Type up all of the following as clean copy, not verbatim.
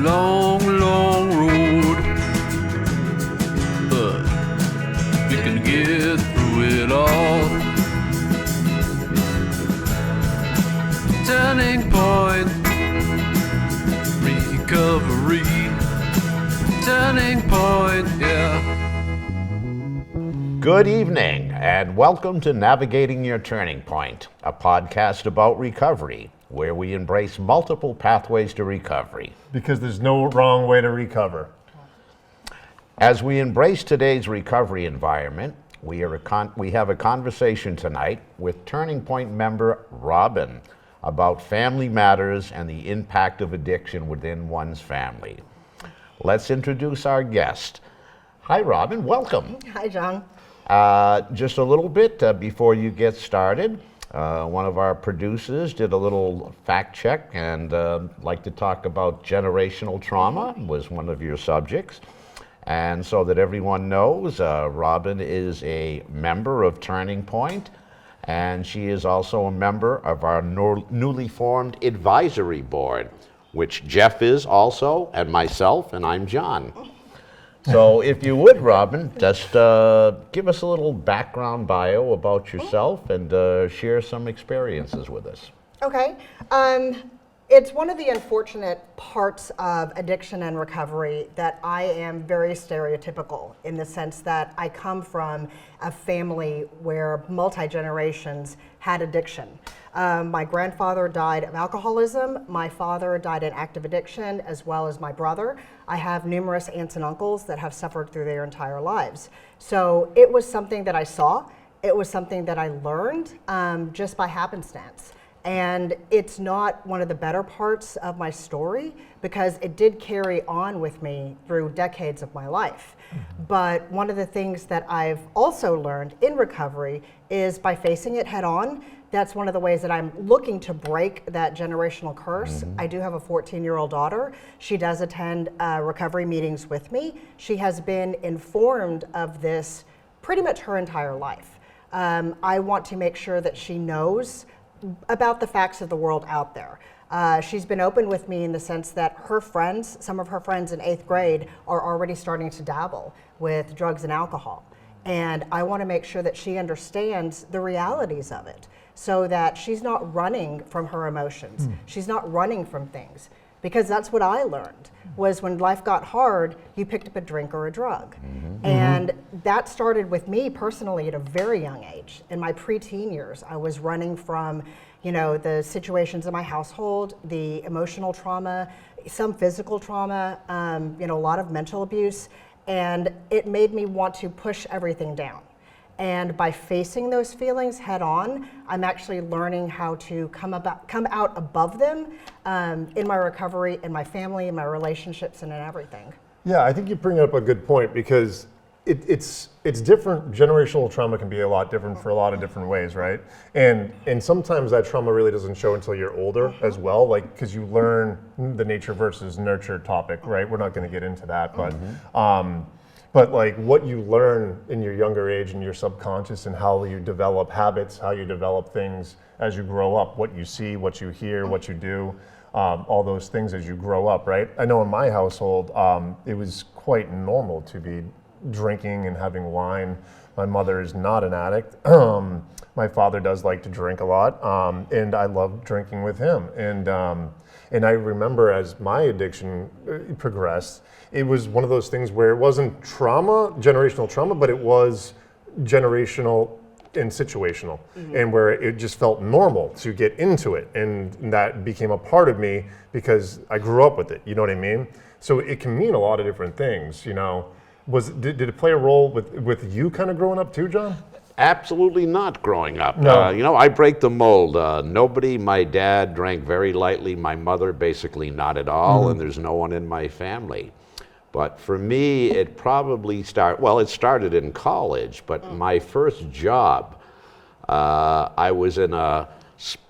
long, long road, but we can get through it all. Turning point, recovery. Turning point, yeah. Good evening, and welcome to Navigating Your Turning Point, a podcast about recovery, where we embrace multiple pathways to recovery. Because there's no wrong way to recover. As we embrace today's recovery environment, we have a conversation tonight with Turning Point member Robin about family matters and the impact of addiction within one's family. Let's introduce our guest. Hi, Robin. Welcome. Hi, John. Just a little bit before you get started, one of our producers did a little fact check and like to talk about generational trauma was one of your subjects. And so that everyone knows, Robin is a member of Turning Point, and she is also a member of our newly formed advisory board, which Jeff is also, and myself, and I'm John. So if you would, Robin, just give us a little background bio about yourself and share some experiences with us. Okay. It's one of the unfortunate parts of addiction and recovery that I am very stereotypical in the sense that I come from a family where multi-generations had addiction. My grandfather died of alcoholism. My father died in active addiction, as well as my brother. I have numerous aunts and uncles that have suffered through their entire lives. So it was something that I saw. It was something that I learned just by happenstance. And it's not one of the better parts of my story because it did carry on with me through decades of my life. But one of the things that I've also learned in recovery is by facing it head on. That's one of the ways that I'm looking to break that generational curse. I do have a 14-year-old daughter. She does attend recovery meetings with me. She has been informed of this pretty much her entire life. I want to make sure that she knows about the facts of the world out there. She's been open with me in the sense that her friends, some of her friends in 8th grade, are already starting to dabble with drugs and alcohol. And I want to make sure that she understands the realities of it so that she's not running from her emotions. She's not running from things. Because that's what I learned, was when life got hard, you picked up a drink or a drug. And that started with me personally at a very young age. In my preteen years, I was running from, the situations in my household, the emotional trauma, some physical trauma, a lot of mental abuse, and it made me want to push everything down. And by facing those feelings head on, I'm actually learning how to come out above them in my recovery, in my family, in my relationships, and in everything. Yeah, I think you bring up a good point because it's different. Generational trauma can be a lot different for a lot of different ways, right? And sometimes that trauma really doesn't show until you're older as well, like because you learn the nature versus nurture topic, right? We're not going to get into that, but like what you learn in your younger age in your subconscious and how you develop habits, how you develop things as you grow up, what you see, what you hear, what you do, all those things as you grow up, right? I know in my household, it was quite normal to be drinking and having wine. My mother is not an addict. My father does like to drink a lot, and I love drinking with him. And I remember as my addiction progressed, it was one of those things where it wasn't generational trauma, but it was generational and situational, and where it just felt normal to get into it, and that became a part of me because I grew up with it. You know what I mean? So it can mean a lot of different things. Did it play a role with you kind of growing up too, John? Absolutely not growing up. No. I break the mold. My dad drank very lightly, my mother basically not at all, and there's no one in my family. But for me, it probably it started in college, but my first job, I was in a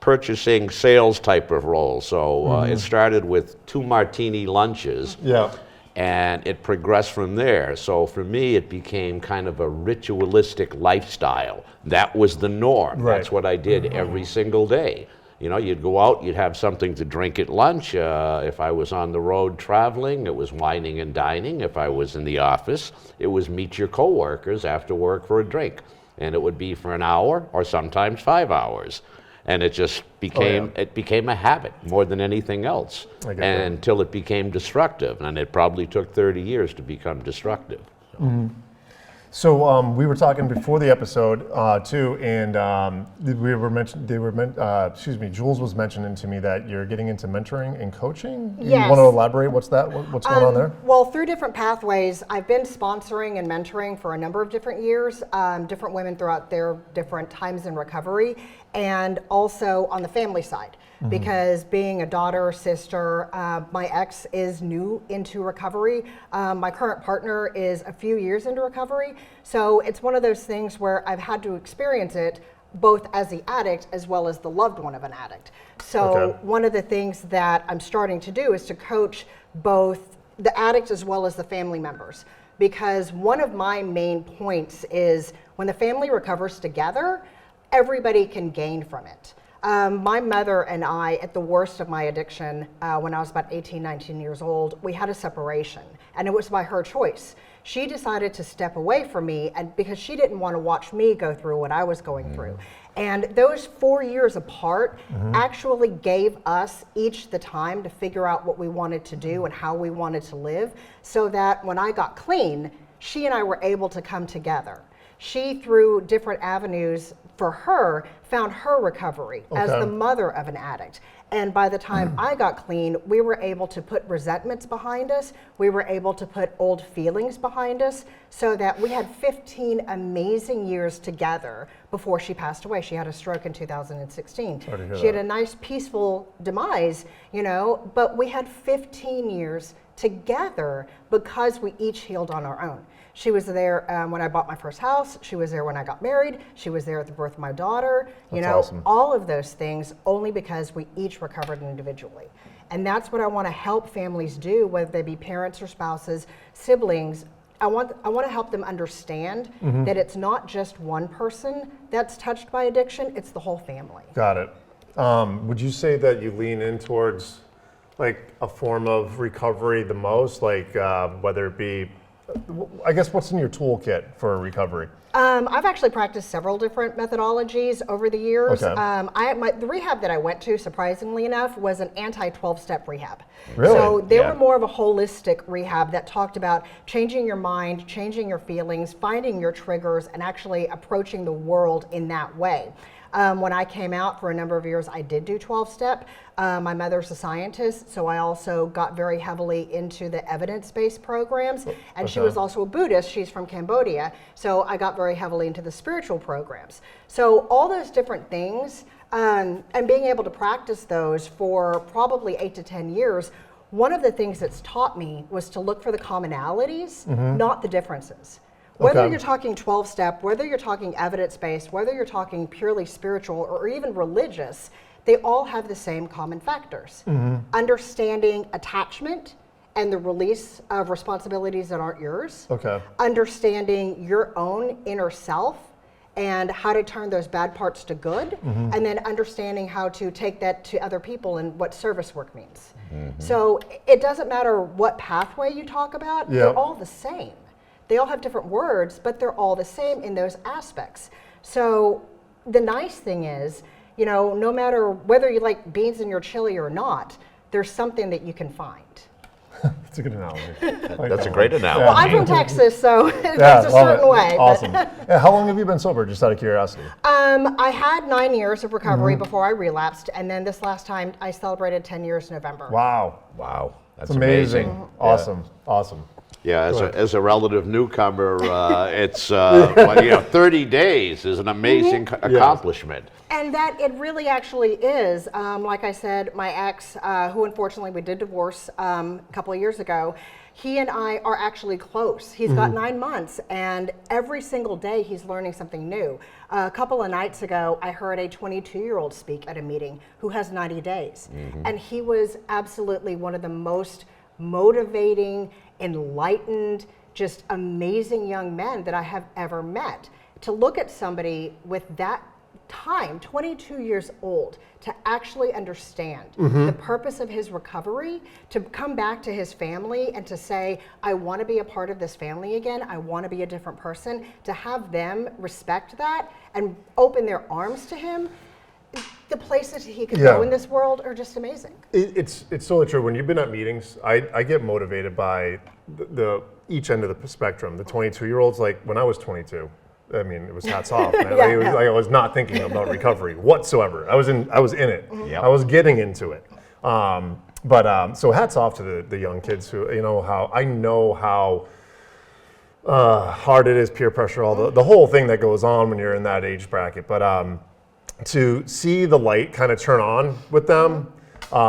purchasing sales type of role. So it started with 2 martini lunches. Yeah. And it progressed from there. So for me, it became kind of a ritualistic lifestyle. That was the norm. Right. That's what I did every single day. You know, you'd go out, you'd have something to drink at lunch. If I was on the road traveling, it was wining and dining. If I was in the office, it was meet your coworkers after work for a drink. And it would be for an hour or sometimes 5 hours. And it just became, it became a habit more than anything else. I get that. Until it became destructive. And it probably took 30 years to become destructive. So we were talking before the episode too, and Jules was mentioning to me that you're getting into mentoring and coaching. You Yes. want to elaborate? What's that? What's going on there? Well, through different pathways, I've been sponsoring and mentoring for a number of different years, different women throughout their different times in recovery, and also on the family side. Because being a daughter, sister, my ex is new into recovery. My current partner is a few years into recovery. So it's one of those things where I've had to experience it both as the addict as well as the loved one of an addict. So one of the things that I'm starting to do is to coach both the addict as well as the family members. Because one of my main points is when the family recovers together, everybody can gain from it. My mother and I, at the worst of my addiction, when I was about 18, 19 years old, we had a separation, and it was by her choice. She decided to step away from me, and because she didn't want to watch me go through what I was going through. And those 4 years apart actually gave us each the time to figure out what we wanted to do and how we wanted to live, so that when I got clean, she and I were able to come together. She, through different avenues for her, found her recovery as the mother of an addict. And by the time I got clean, we were able to put resentments behind us. We were able to put old feelings behind us, so that we had 15 amazing years together before she passed away. She had a stroke in 2016. She had a nice, peaceful demise, you know, but we had 15 years together because we each healed on our own. She was there when I bought my first house. She was there when I got married. She was there at the birth of my daughter. You know, awesome. all of those things only because we each recovered individually. And that's what I want to help families do, whether they be parents or spouses, siblings. I want to help them understand that it's not just one person that's touched by addiction, it's the whole family. Got it. Would you say that you lean in towards like a form of recovery the most, like whether it be, I guess, what's in your toolkit for recovery? I've actually practiced several different methodologies over the years. Okay. The rehab that I went to, surprisingly enough, was an anti-12-step rehab. Really? So they Yeah. were more of a holistic rehab that talked about changing your mind, changing your feelings, finding your triggers, and actually approaching the world in that way. When I came out for a number of years, I did do 12-step. My mother's a scientist, so I also got very heavily into the evidence-based programs. And she was also a Buddhist. She's from Cambodia. So I got very heavily into the spiritual programs. So all those different things, and being able to practice those for probably 8 to 10 years, one of the things that's taught me was to look for the commonalities, not the differences. Whether you're talking 12-step, whether you're talking evidence-based, whether you're talking purely spiritual or even religious, they all have the same common factors. Understanding attachment and the release of responsibilities that aren't yours. Understanding your own inner self and how to turn those bad parts to good, and then understanding how to take that to other people and what service work means. So it doesn't matter what pathway you talk about, they're all the same. They all have different words, but they're all the same in those aspects. So the nice thing is, you know, no matter whether you like beans in your chili or not, there's something that you can find. That's a good analogy. That's a great analogy. Well, I'm from Texas, so it's a certain way. Awesome. How long have you been sober, just out of curiosity? I had 9 years of recovery before I relapsed, and then this last time I celebrated 10 years in November. Wow. Wow, that's It's amazing. amazing. Awesome. Awesome. Yeah, as a relative newcomer, it's well, you know, 30 days is an amazing accomplishment. And that it really actually is. Like I said, my ex, who unfortunately we did divorce a couple of years ago, he and I are actually close. He's got 9 months, and every single day he's learning something new. A couple of nights ago, I heard a 22-year-old speak at a meeting who has 90 days. And he was absolutely one of the most motivating, enlightened, just amazing young men that I have ever met. To look at somebody with that time, 22 years old, to actually understand the purpose of his recovery, to come back to his family and to say, I want to be a part of this family again, I want to be a different person, to have them respect that and open their arms to him. The places he could go in this world are just amazing. It's totally true. When you've been at meetings, I get motivated by the each end of the spectrum. The 22-year-olds, like when I was 22, I mean, it was hats off, man. Like, it was, like, I was not thinking about recovery whatsoever. I was in it. Yep. I was getting into it. So hats off to the young kids who, I know how hard it is, peer pressure, all the whole thing that goes on when you're in that age bracket. But to see the light kind of turn on with them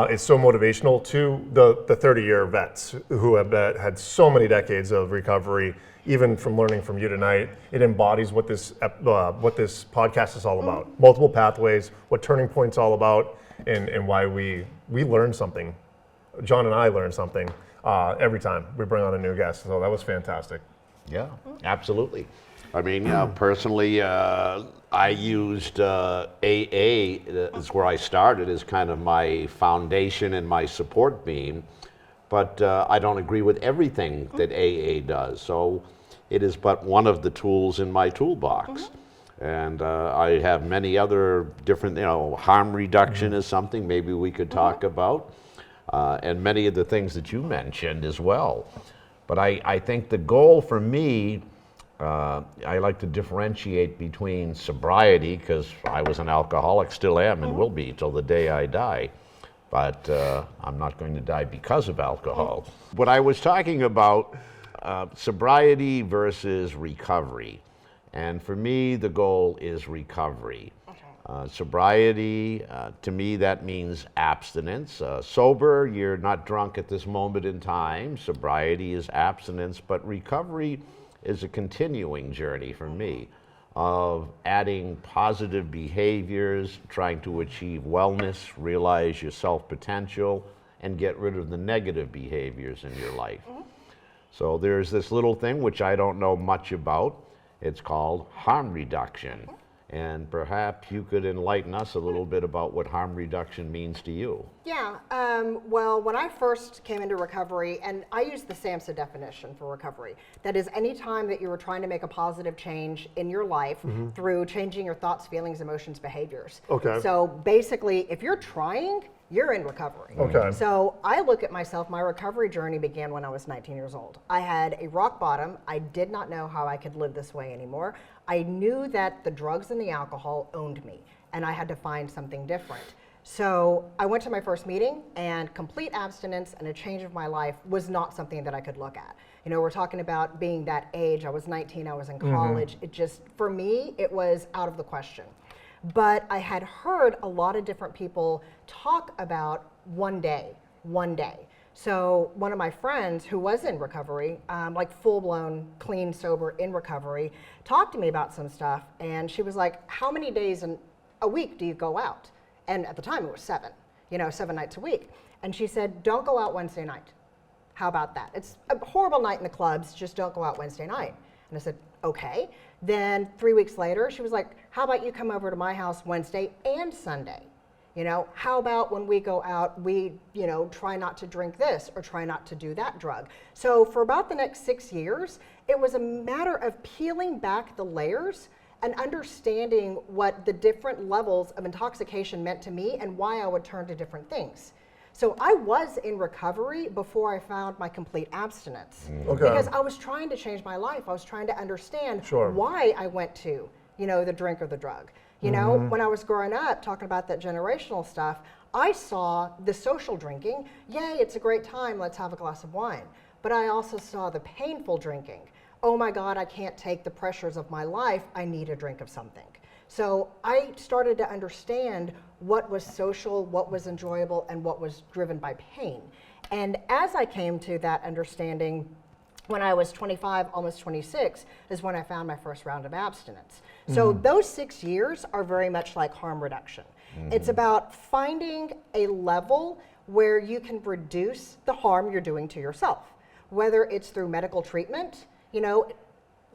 is so motivational to the 30-year vets who have had so many decades of recovery. Even from learning from you tonight, it embodies what this podcast is all about. Multiple pathways, what Turning Point's all about, and why we learn something. John and I learn something every time we bring on a new guest. So that was fantastic. Yeah, absolutely. I mean, personally, I used AA, is where I started, as kind of my foundation and my support beam. But I don't agree with everything that AA does. So it is but one of the tools in my toolbox. And I have many other different, harm reduction is something maybe we could talk about. And many of the things that you mentioned as well. But I think the goal for me, I like to differentiate between sobriety, because I was an alcoholic, still am, and will be till the day I die. But I'm not going to die because of alcohol. What I was talking about, sobriety versus recovery. And for me, the goal is recovery. Sobriety, to me, that means abstinence. Sober, you're not drunk at this moment in time. Sobriety is abstinence, but recovery is a continuing journey for me of adding positive behaviors, trying to achieve wellness, realize your self-potential, and get rid of the negative behaviors in your life. So there's this little thing which I don't know much about. It's called harm reduction. And perhaps you could enlighten us a little bit about what harm reduction means to you. Yeah, well, when I first came into recovery, and I use the SAMHSA definition for recovery, that is any time that you were trying to make a positive change in your life through changing your thoughts, feelings, emotions, behaviors. Okay. So basically, if you're trying, you're in recovery. Okay. So I look at myself, my recovery journey began when I was 19 years old. I had a rock bottom. I did not know how I could live this way anymore. I knew that the drugs and the alcohol owned me, and I had to find something different. So I went to my first meeting, and complete abstinence and a change of my life was not something that I could look at. We're talking about being that age. I was 19, I was in college. It just, for me, it was out of the question. But I had heard a lot of different people talk about one day. So one of my friends who was in recovery, like full-blown, clean, sober, in recovery, talked to me about some stuff, and she was like, how many days in a week do you go out? And at the time it was 7, 7 nights a week. And she said, don't go out Wednesday night. How about that? It's a horrible night in the clubs, just don't go out Wednesday night. And I said, okay. Then 3 weeks later, she was like, how about you come over to my house Wednesday and Sunday? How about when we go out, we, try not to drink this or try not to do that drug. So for about the next 6 years, it was a matter of peeling back the layers and understanding what the different levels of intoxication meant to me and why I would turn to different things. So I was in recovery before I found my complete abstinence. Okay. Because I was trying to change my life. I was trying to understand why I went to, the drink or the drug. When I was growing up, talking about that generational stuff, I saw the social drinking. Yay, it's a great time, let's have a glass of wine. But I also saw the painful drinking. Oh my God, I can't take the pressures of my life, I need a drink of something. So I started to understand what was social, what was enjoyable, and what was driven by pain. And as I came to that understanding, when I was 25, almost 26, is when I found my first round of abstinence. So those 6 years are very much like harm reduction. It's about finding a level where you can reduce the harm you're doing to yourself, whether it's through medical treatment.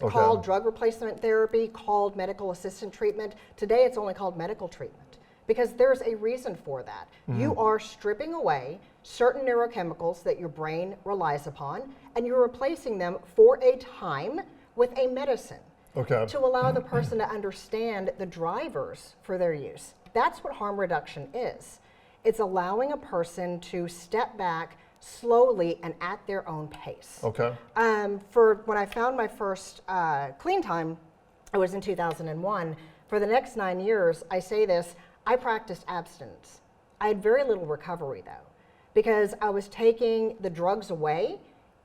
called drug replacement therapy, called medical assistant treatment. Today it's only called medical treatment because there's a reason for that. You are stripping away certain neurochemicals that your brain relies upon, and you're replacing them for a time with a medicine to allow the person to understand the drivers for their use. That's what harm reduction is. It's allowing a person to step back slowly and at their own pace. For when I found my first clean time, it was in 2001. For the next 9 years, I say this, I practiced abstinence. I had very little recovery though, because I was taking the drugs away,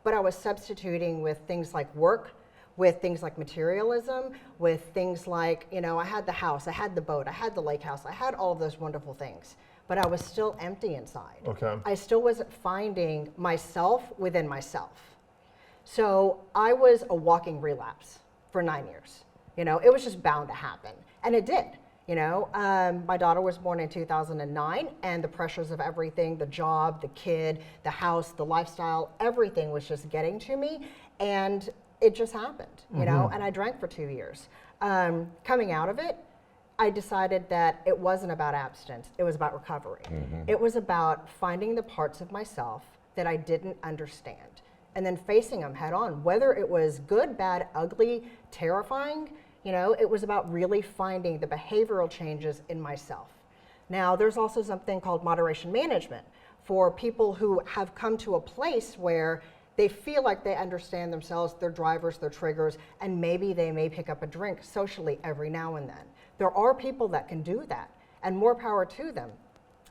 but I was substituting with things like work, with things like materialism, with things like, you know, I had the house, I had the boat, I had the lake house, I had all of those wonderful things, but I was still empty inside. I still wasn't finding myself within myself. So I was a walking relapse for 9 years. You know, it was just bound to happen, and it did. You know, my daughter was born in 2009, and the pressures of everything, the job, the kid, the house, the lifestyle, everything was just getting to me, and it just happened, you know, and I drank for 2 years. Coming out of it, I decided that it wasn't about abstinence, it was about recovery. It was about finding the parts of myself that I didn't understand, and then facing them head on, whether it was good, bad, ugly, terrifying. You know, it was about really finding the behavioral changes in myself. Now, there's also something called moderation management for people who have come to a place where they feel like they understand themselves, their drivers, their triggers, and maybe they may pick up a drink socially every now and then. There are people that can do that, and more power to them.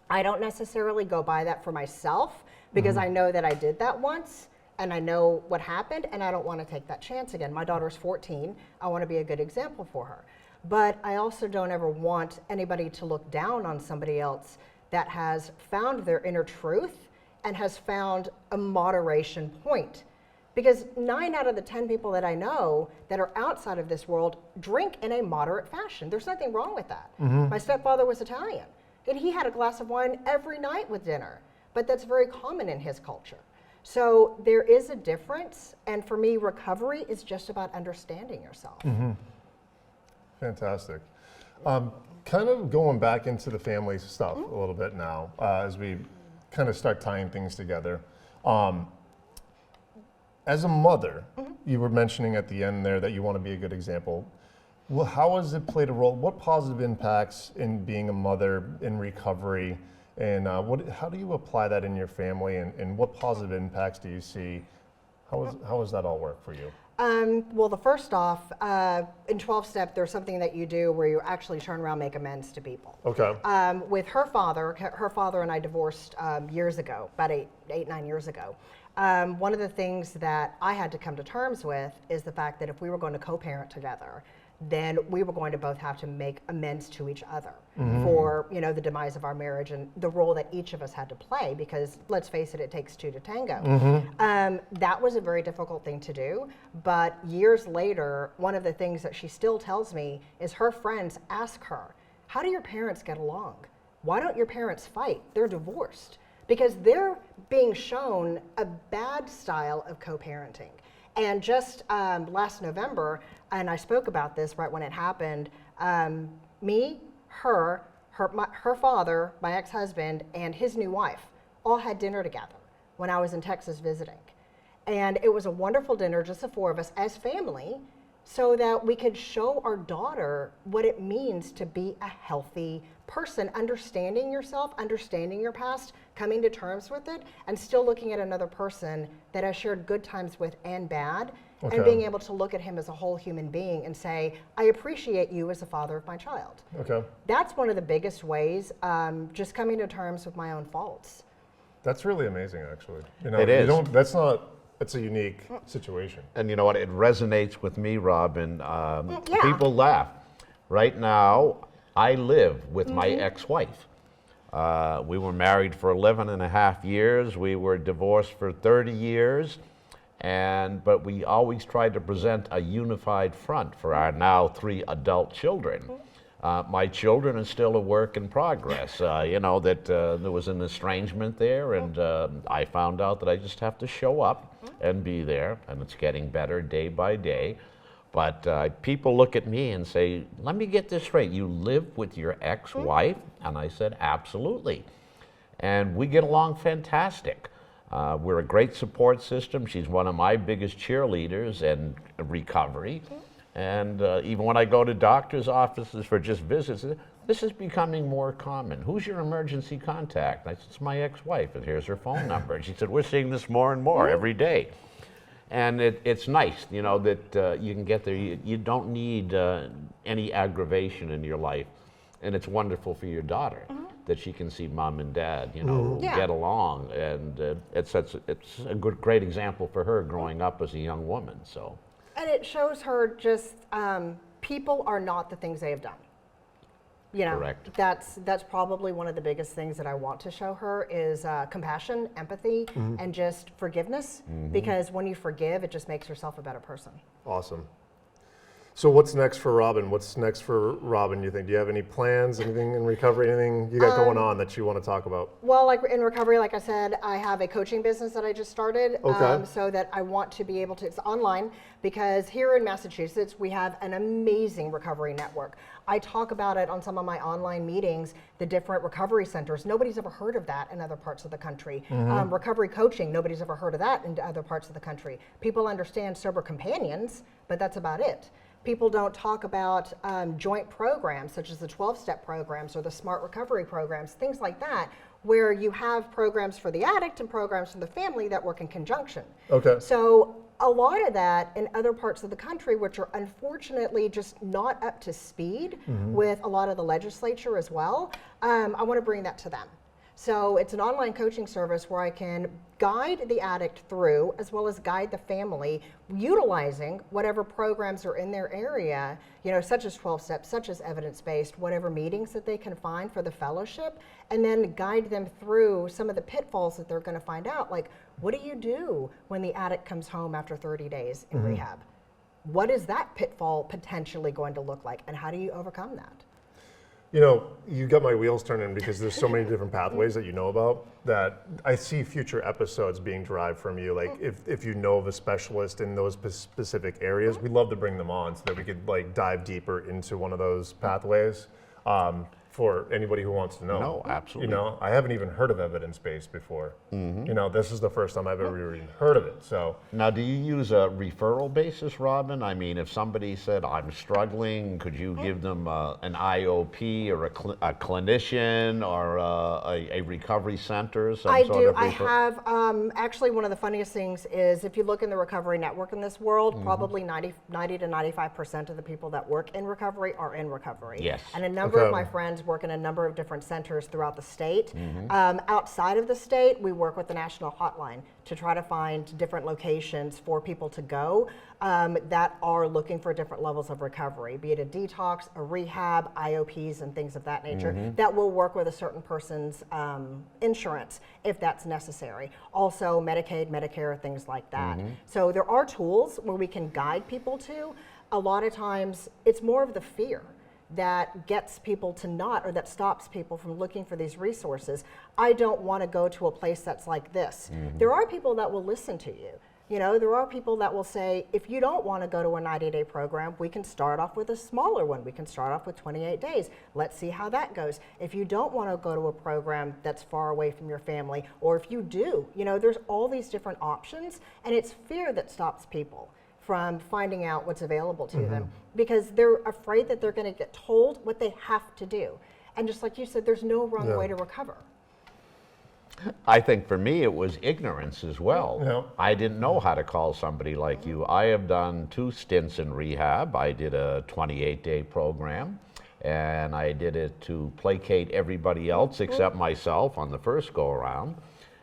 I don't necessarily go by that for myself because I know that I did that once, and I know what happened, and I don't want to take that chance again. My daughter's 14. I want to be a good example for her. But I also don't ever want anybody to look down on somebody else that has found their inner truth and has found a moderation point. Because 9 out of the 10 people that I know that are outside of this world drink in a moderate fashion. There's nothing wrong with that. My stepfather was Italian, and he had a glass of wine every night with dinner. But that's very common in his culture. So there is a difference, and for me, recovery is just about understanding yourself. Fantastic. Kind of going back into the family stuff a little bit now, as we kind of start tying things together. As a mother, you were mentioning at the end there that you want to be a good example. Well, how has it played a role? What positive impacts in being a mother in recovery? And how do you apply that in your family, and what positive impacts do you see? How does that all work for you? Well, the first off, in 12-step, there's something that you do where you actually turn around, make amends to people. With her father and I divorced years ago, about 9 years ago. One of the things that I had to come to terms with is the fact that if we were going to co-parent together, then we were going to both have to make amends to each other for, you know, the demise of our marriage and the role that each of us had to play, because let's face it, it takes two to tango. That was a very difficult thing to do, but years later, one of the things that she still tells me is her friends ask her, how do your parents get along? Why don't your parents fight? They're divorced. Because they're being shown a bad style of co-parenting. And just last November, and I spoke about this right when it happened, me, her father, my ex-husband, and his new wife all had dinner together when I was in Texas visiting. And it was a wonderful dinner, just the four of us as family, so that we could show our daughter what it means to be a healthy person, understanding yourself, understanding your past, coming to terms with it, and still looking at another person that I shared good times with and bad, and being able to look at him as a whole human being and say, I appreciate you as a father of my child. That's one of the biggest ways, just coming to terms with my own faults. That's really amazing, actually. You know, It is. It's a unique situation. And you know what? It resonates with me, Robin. People laugh. Right now, I live with my ex-wife. We were married for 11 and a half years. We were divorced for 30 years. But we always tried to present a unified front for our now 3 adult children. My children are still a work in progress. You know, that there was an estrangement there, and I found out that I just have to show up and be there, and it's getting better day by day. But people look at me and say, let me get this straight. You live with your ex-wife? And I said, absolutely. And we get along fantastic. We're a great support system. She's one of my biggest cheerleaders in recovery. And even when I go to doctor's offices for just visits, this is becoming more common. Who's your emergency contact? I said, it's my ex-wife, and here's her phone number. And she said, we're seeing this more and more every day. And it's nice, you know, that you can get there. You don't need any aggravation in your life. And it's wonderful for your daughter that she can see mom and dad, you know, get along. And it's a great example for her growing up as a young woman. So. And it shows her just people are not the things they have done. You know, Correct. That's probably one of the biggest things that I want to show her is compassion, empathy, and just forgiveness. Because when you forgive, it just makes yourself a better person. Awesome. So what's next for Robin? What's next for Robin, you think? Do you have any plans, anything in recovery, anything you got going on that you want to talk about? Well, like in recovery, like I said, I have a coaching business that I just started. Okay. So that I want to be able to, it's online, because here in Massachusetts, we have an amazing recovery network. I talk about it on some of my online meetings, the different recovery centers. Nobody's ever heard of that in other parts of the country. Recovery coaching, nobody's ever heard of that in other parts of the country. People understand sober companions, but that's about it. People don't talk about joint programs such as the 12-step programs or the smart recovery programs, things like that, where you have programs for the addict and programs for the family that work in conjunction. Okay. So a lot of that in other parts of the country, which are unfortunately just not up to speed with a lot of the legislature as well, I want to bring that to them. So it's an online coaching service where I can guide the addict through, as well as guide the family, utilizing whatever programs are in their area, you know, such as 12 steps, such as evidence-based, whatever meetings that they can find for the fellowship, and then guide them through some of the pitfalls that they're going to find out. Like, what do you do when the addict comes home after 30 days in rehab? What is that pitfall potentially going to look like, and how do you overcome that? You know, you got my wheels turning because there's so many different pathways that you know about that I see future episodes being derived from you. Like if you know of a specialist in those specific areas, we'd love to bring them on so that we could like dive deeper into one of those pathways for anybody who wants to know. No, absolutely. You know, I haven't even heard of evidence-based before. You know, this is the first time I've ever even heard of it. So Now, do you use a referral basis, Robin? I mean, if somebody said, I'm struggling, could you give them an IOP or a clinician or a recovery center? I do. I have, actually, one of the funniest things is if you look in the recovery network in this world, probably 90 to 95% of the people that work in recovery are in recovery. Yes. And a number of my friends work in a number of different centers throughout the state. Outside of the state, we work with the national hotline to try to find different locations for people to go that are looking for different levels of recovery, be it a detox, a rehab, IOPs, and things of that nature that will work with a certain person's insurance if that's necessary. Also, Medicaid, Medicare, things like that. So there are tools where we can guide people to. A lot of times, it's more of the fear that gets people to not, or that stops people from looking for these resources. I don't want to go to a place that's like this. There are people that will listen to you. You know, there are people that will say, if you don't want to go to a 90-day program, we can start off with a smaller one. We can start off with 28 days. Let's see how that goes. If you don't want to go to a program that's far away from your family, or if you do, you know, there's all these different options, and it's fear that stops people from finding out what's available to them, because they're afraid that they're going to get told what they have to do. And just like you said, there's no wrong way to recover. I think for me it was ignorance as well. Yeah. I didn't know how to call somebody like you. I have done 2 stints in rehab. I did a 28-day program, and I did it to placate everybody else except myself on the first go-around.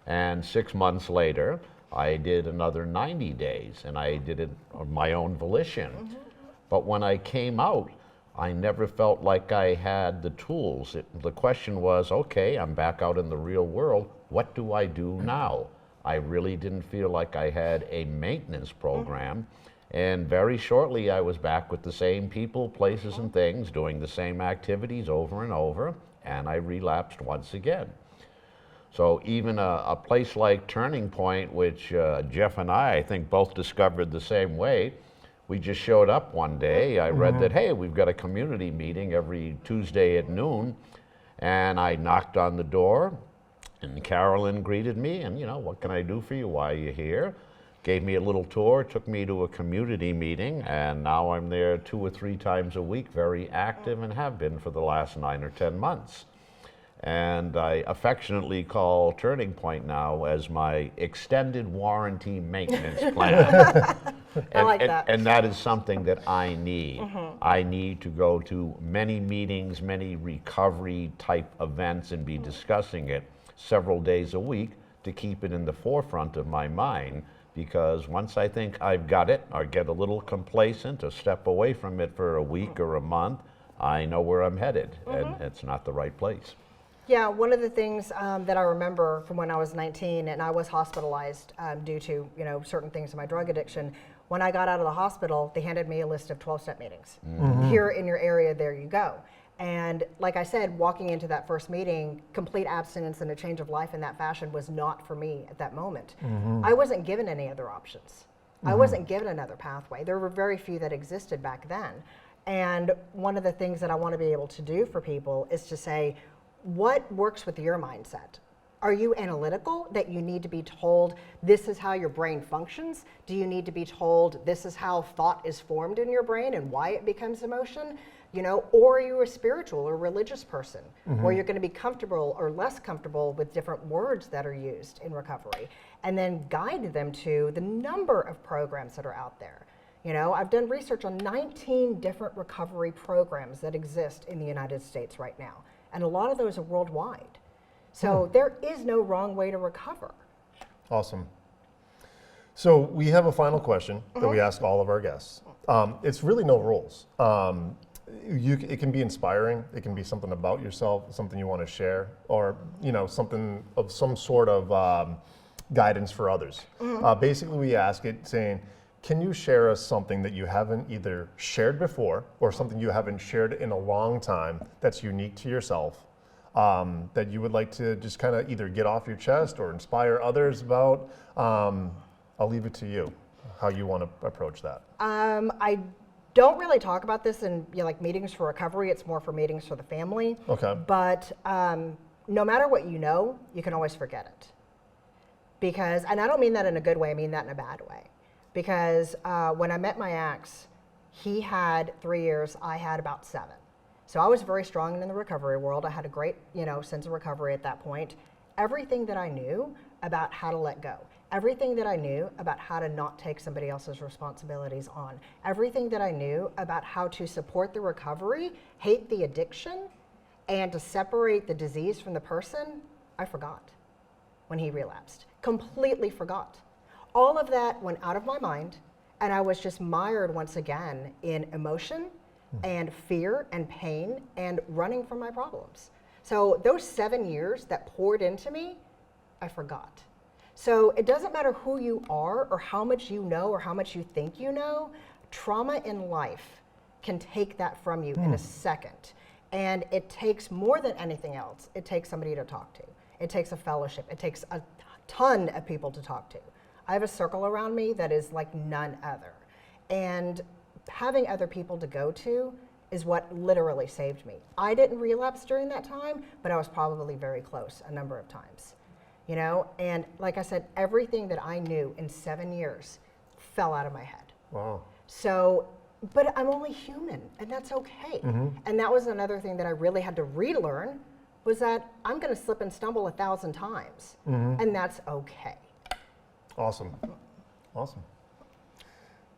And 6 months later, I did another 90 days, and I did it on my own volition. But when I came out, I never felt like I had the tools. The question was, okay, I'm back out in the real world. What do I do now? I really didn't feel like I had a maintenance program. And very shortly, I was back with the same people, places, and things, doing the same activities over and over, and I relapsed once again. So even a place like Turning Point, which Jeff and I think both discovered the same way, we just showed up one day. I read that, hey, we've got a community meeting every Tuesday at noon. And I knocked on the door, and Carolyn greeted me, and, what can I do for you? Why are you here? Gave me a little tour, took me to a community meeting, and now I'm there 2 or 3 times a week, very active, and have been for the last 9 or 10 months. And I affectionately call Turning Point now as my extended warranty maintenance plan. I like that. And that is something that I need. I need to go to many meetings, many recovery type events, and be discussing it several days a week to keep it in the forefront of my mind. Because once I think I've got it, or get a little complacent, or step away from it for a week or a month, I know where I'm headed, and it's not the right place. Yeah, one of the things that I remember from when I was 19 and I was hospitalized due to certain things in my drug addiction. When I got out of the hospital, they handed me a list of 12-step meetings. Here in your area, there you go. And like I said, walking into that first meeting, complete abstinence and a change of life in that fashion was not for me at that moment. I wasn't given any other options. I wasn't given another pathway. There were very few that existed back then. And one of the things that I want to be able to do for people is to say, what works with your mindset? Are you analytical that you need to be told this is how your brain functions? Do you need to be told this is how thought is formed in your brain and why it becomes emotion? Or are you a spiritual or religious person where you're going to be comfortable or less comfortable with different words that are used in recovery, and then guide them to the number of programs that are out there. I've done research on 19 different recovery programs that exist in the United States right now. And a lot of those are worldwide. So there is no wrong way to recover. Awesome. So we have a final question that we ask all of our guests. It's really no rules. It can be inspiring. It can be something about yourself, something you want to share, or something of some sort of guidance for others. Basically, we ask it saying, can you share us something that you haven't either shared before or something you haven't shared in a long time that's unique to yourself, that you would like to just kind of either get off your chest or inspire others about? I'll leave it to you, how you want to approach that. I don't really talk about this in meetings for recovery. It's more for meetings for the family. Okay. But no matter what you can always forget it. And I don't mean that in a good way, I mean that in a bad way. Because when I met my ex, he had 3 years, I had about 7. So I was very strong in the recovery world. I had a great, sense of recovery at that point. Everything that I knew about how to let go, everything that I knew about how to not take somebody else's responsibilities on, everything that I knew about how to support the recovery, hate the addiction, and to separate the disease from the person, I forgot when he relapsed. Completely forgot. All of that went out of my mind, and I was just mired once again in emotion and fear and pain and running from my problems. So those 7 years that poured into me, I forgot. So it doesn't matter who you are or how much you know or how much you think you know, trauma in life can take that from you in a second. And it takes more than anything else. It takes somebody to talk to. It takes a fellowship. It takes a ton of people to talk to. I have a circle around me that is like none other. And having other people to go to is what literally saved me. I didn't relapse during that time, but I was probably very close a number of times. And like I said, everything that I knew in 7 years fell out of my head. Wow. So, but I'm only human, and that's okay. And that was another thing that I really had to relearn, was that I'm gonna slip and stumble 1,000 times, and that's okay. Awesome. Awesome.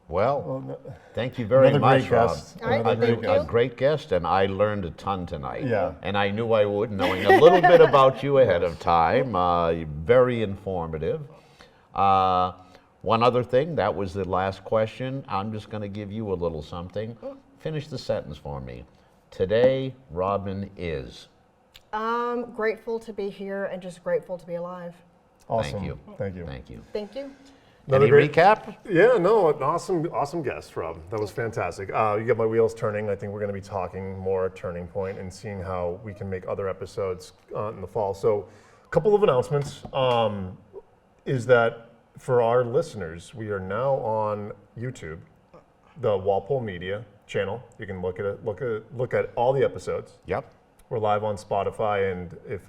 Well, thank you very much, Rob. All right, thank you. A great guest, and I learned a ton tonight. Yeah. And I knew I would, knowing a little bit about you ahead of time. Very informative. One other thing, that was the last question. I'm just going to give you a little something. Finish the sentence for me. Today, Robin is. Grateful to be here and just grateful to be alive. Awesome. Thank you. Thank you. Thank you. Thank you. Any recap? Yeah, no, an awesome guest, Rob. That was fantastic. You got my wheels turning. I think we're going to be talking more Turning Point and seeing how we can make other episodes in the fall. So, a couple of announcements is that for our listeners, we are now on YouTube. the Walpole Media channel. You can look at all the episodes. Yep. We're live on Spotify, and if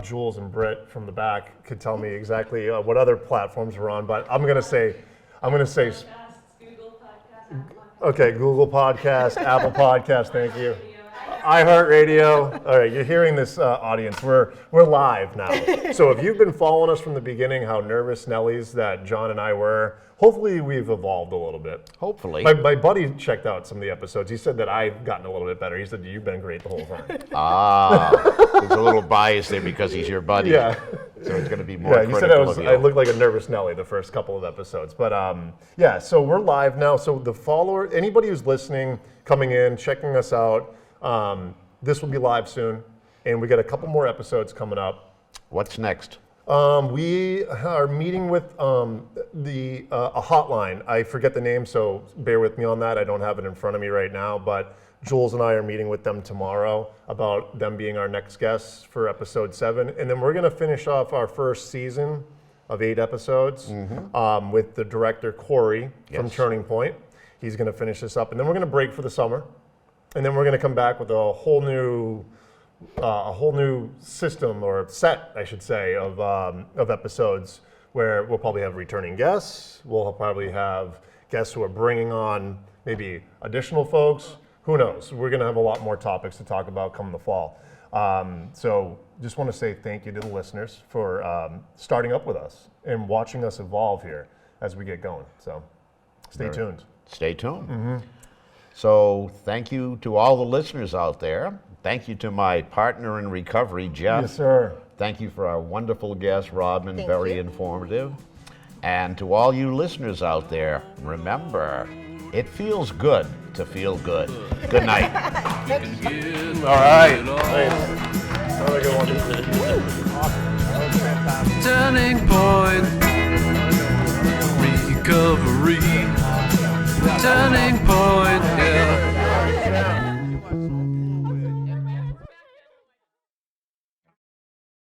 Jules and Britt from the back could tell me exactly what other platforms we're on, but I'm gonna say, Podcasts, Google Podcasts, Apple Podcasts. okay, Google Podcast, Apple Podcast, thank you. iHeartRadio. All right, you're hearing this, audience. We're live now. So if you've been following us from the beginning, how nervous Nellies that John and I were, hopefully we've evolved a little bit. Hopefully. My buddy checked out some of the episodes. He said that I've gotten a little bit better. He said you've been great the whole time. There's a little bias there because he's your buddy. Yeah. So it's going to be more Yeah, he said critical of you. I looked like a nervous Nelly the first couple of episodes. But yeah, so we're live now. So anybody who's listening, coming in, checking us out, this will be live soon. And we got a couple more episodes coming up. What's next? We are meeting with a hotline. I forget the name, so bear with me on that. I don't have it in front of me right now, but Jules and I are meeting with them tomorrow about them being our next guests for episode 7. And then we're going to finish off our first season of 8 episodes with the director, Corey, from Yes. Turning Point. He's going to finish this up. And then we're going to break for the summer. And then we're going to come back with a whole new system, or set, I should say, of episodes where we'll probably have returning guests. We'll probably have guests who are bringing on maybe additional folks. Who knows? We're going to have a lot more topics to talk about come the fall. So just want to say thank you to the listeners for starting up with us and watching us evolve here as we get going. So stay tuned. Stay tuned. So thank you to all the listeners out there. Thank you to my partner in recovery, Jeff. Yes, sir. Thank you for our wonderful guest, Robin, Thank very you. informative. And to all you listeners out there, remember, it feels good to feel good. Good night. All right. Nice. Another good one. Turning point. Recovery. Turning point.